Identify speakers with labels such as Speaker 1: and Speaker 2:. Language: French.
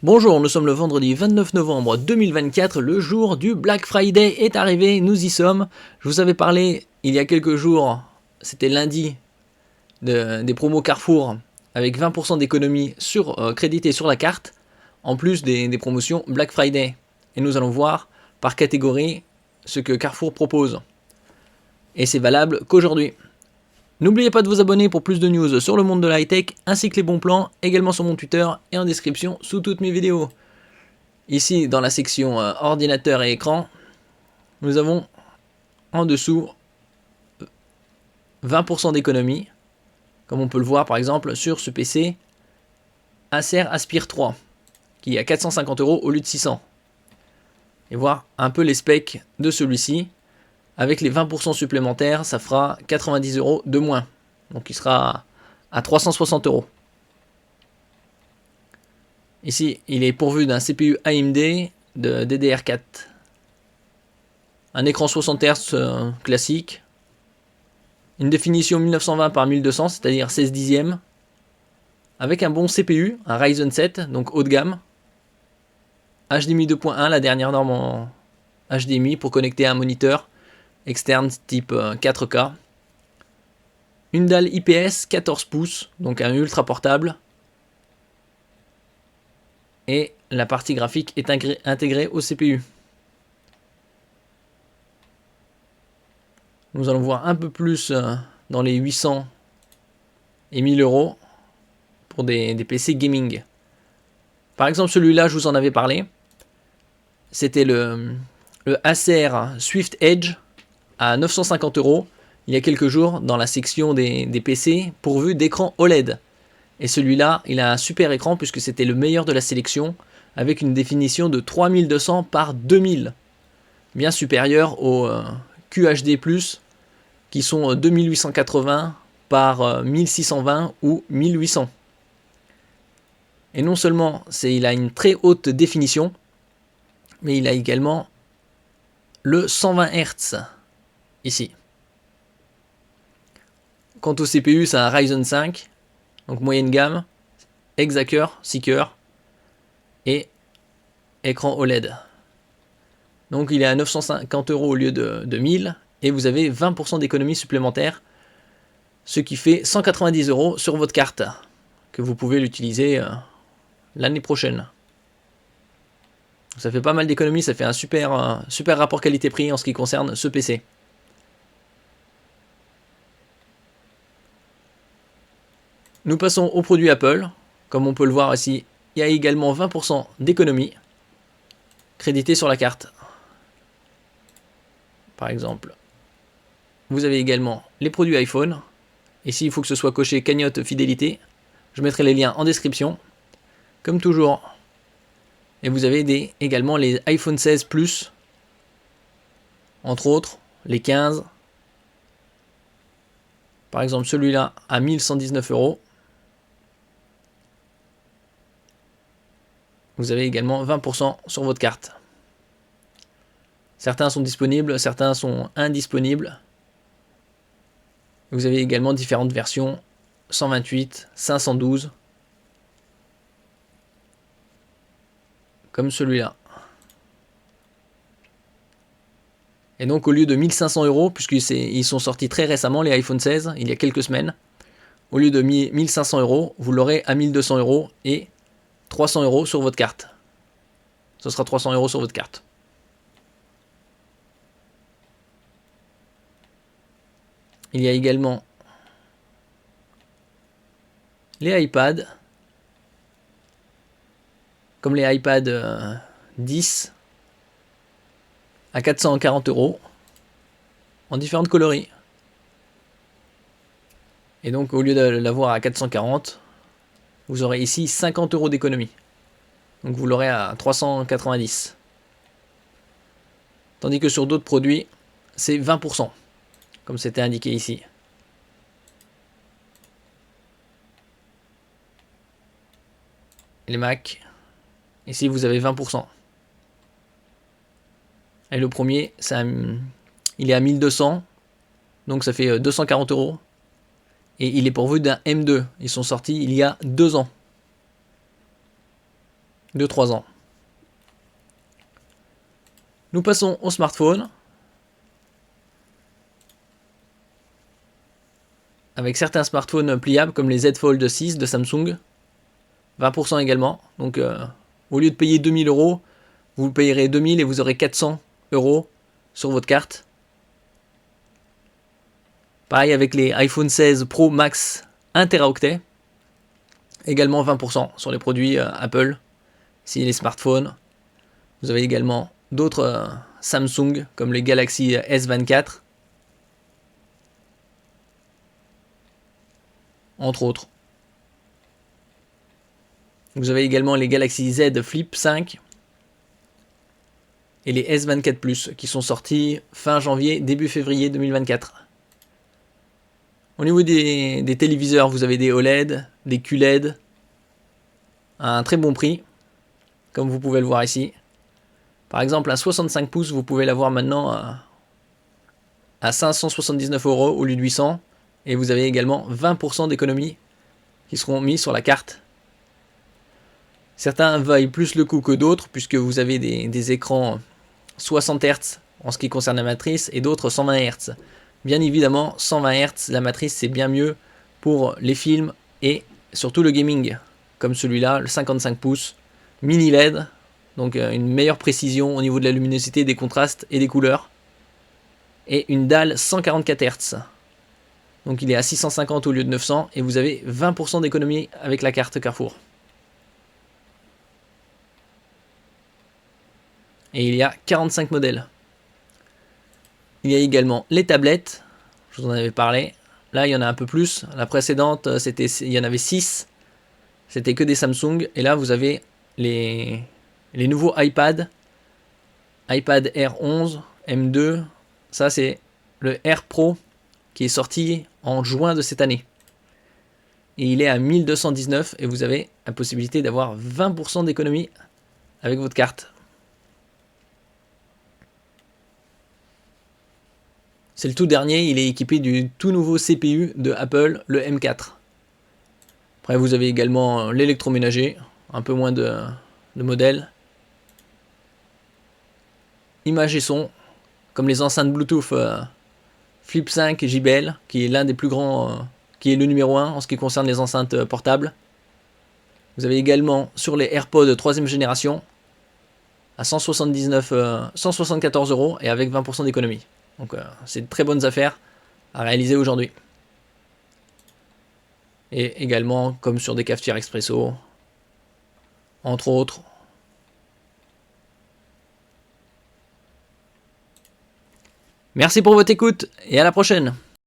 Speaker 1: Bonjour, nous sommes le vendredi 29 novembre 2024, le jour du Black Friday est arrivé, nous y sommes. Je vous avais parlé il y a quelques jours, c'était lundi, des promos Carrefour avec 20% d'économie crédité sur la carte, en plus des promotions Black Friday. Et nous allons voir par catégorie ce que Carrefour propose. Et c'est valable qu'aujourd'hui. N'oubliez pas de vous abonner pour plus de news sur le monde de la high-tech, ainsi que les bons plans, également sur mon Twitter et en description sous toutes mes vidéos. Ici, dans la section ordinateur et écran, nous avons en dessous 20% d'économie, comme on peut le voir par exemple sur ce PC Acer Aspire 3, qui est à 450 € au lieu de 600. Et voir un peu les specs de celui-ci. Avec les 20% supplémentaires, ça fera 90 € de moins. Donc il sera à 360 €. Ici, il est pourvu d'un CPU AMD de DDR4. Un écran 60 Hz classique. Une définition 1920 par 1200, c'est-à-dire 16 dixièmes. Avec un bon CPU, un Ryzen 7, donc haut de gamme. HDMI 2.1, la dernière norme en HDMI pour connecter un moniteur externe type 4K. Une dalle IPS 14 pouces, donc un ultra portable. Et la partie graphique est intégrée au CPU. Nous allons voir un peu plus dans les 800 et 1000 € pour des PC gaming. Par exemple, celui-là, je vous en avais parlé. C'était le Acer Swift Edge à 950 € il y a quelques jours dans la section des PC pourvus d'écran OLED. Et celui-là, il a un super écran puisque c'était le meilleur de la sélection avec une définition de 3200 par 2000. Bien supérieur au QHD+, qui sont 2880 par 1620 ou 1800. Et non seulement il a une très haute définition, mais il a également le 120 Hz ici. Quant au CPU, c'est un Ryzen 5, donc moyenne gamme, Hexacore, 6 cœurs et écran OLED. Donc il est à 950 € au lieu de 1000 et vous avez 20% d'économie supplémentaire, ce qui fait 190 € sur votre carte, que vous pouvez l'utiliser l'année prochaine. Ça fait pas mal d'économies, ça fait un super rapport qualité-prix en ce qui concerne ce PC. Nous passons aux produits Apple. Comme on peut le voir ici, il y a également 20% d'économie crédité sur la carte. Par exemple, vous avez également les produits iPhone. Ici, il faut que ce soit coché cagnotte fidélité. Je mettrai les liens en description, comme toujours. Et vous avez également les iPhone 16 Plus, entre autres, les 15. Par exemple, celui-là à 1119 €. Vous avez également 20% sur votre carte. Certains sont disponibles, certains sont indisponibles. Vous avez également différentes versions, 128, 512, comme celui-là. Et donc au lieu de 1500 €, puisqu'ils sont sortis très récemment, les iPhone 16, il y a quelques semaines, au lieu de 1500 €, vous l'aurez à 1200 € et 300 € sur votre carte. Ce sera 300 € sur votre carte. Il y a également les iPads, comme les iPad 10 à 440 € en différentes coloris. Et donc au lieu de l'avoir à 440, vous aurez ici 50 € d'économie. Donc vous l'aurez à 390. Tandis que sur d'autres produits, c'est 20%, comme c'était indiqué ici. Les Mac, ici vous avez 20%. Et le premier, il est à 1200, donc ça fait 240 €. Et il est pourvu d'un M2. Ils sont sortis il y a 2 ans. 2-3 ans. Nous passons au smartphone. Avec certains smartphones pliables comme les Z Fold 6 de Samsung. 20% également. Donc au lieu de payer 2000 €, vous payerez 2000 et vous aurez 400 € sur votre carte. Pareil avec les iPhone 16 Pro Max 1 Teraoctet. Également 20% sur les produits Apple. Ici les smartphones. Vous avez également d'autres Samsung comme les Galaxy S24. Entre autres. Vous avez également les Galaxy Z Flip 5 et les S24 Plus qui sont sortis fin janvier, début février 2024. Au niveau des téléviseurs, vous avez des OLED, des QLED, à un très bon prix, comme vous pouvez le voir ici. Par exemple, un 65 pouces, vous pouvez l'avoir maintenant à 579 € au lieu de 800. Et vous avez également 20% d'économies qui seront mis sur la carte. Certains vaillent plus le coup que d'autres, puisque vous avez des écrans 60 Hz en ce qui concerne la matrice, et d'autres 120 Hz. Bien évidemment, 120 Hz, la matrice, c'est bien mieux pour les films et surtout le gaming, comme celui-là, le 55 pouces, mini LED, donc une meilleure précision au niveau de la luminosité, des contrastes et des couleurs, et une dalle 144 Hz. Donc il est à 650 au lieu de 900, et vous avez 20% d'économie avec la carte Carrefour. Et il y a 45 modèles. Il y a également les tablettes, je vous en avais parlé. Là, il y en a un peu plus. La précédente, il y en avait 6. C'était que des Samsung. Et là, vous avez les nouveaux iPad. iPad Air 11, M2. Ça, c'est le Air Pro qui est sorti en juin de cette année. Et il est à 1219 et vous avez la possibilité d'avoir 20% d'économie avec votre carte. C'est le tout dernier, il est équipé du tout nouveau CPU de Apple, le M4. Après vous avez également l'électroménager, un peu moins de modèles. Images et son, comme les enceintes Bluetooth Flip 5 JBL, qui est l'un des plus grands, qui est le numéro 1 en ce qui concerne les enceintes portables. Vous avez également sur les AirPods 3ème génération, à 174 € et avec 20% d'économie. Donc c'est de très bonnes affaires à réaliser aujourd'hui. Et également comme sur des cafetières expresso, entre autres. Merci pour votre écoute et à la prochaine.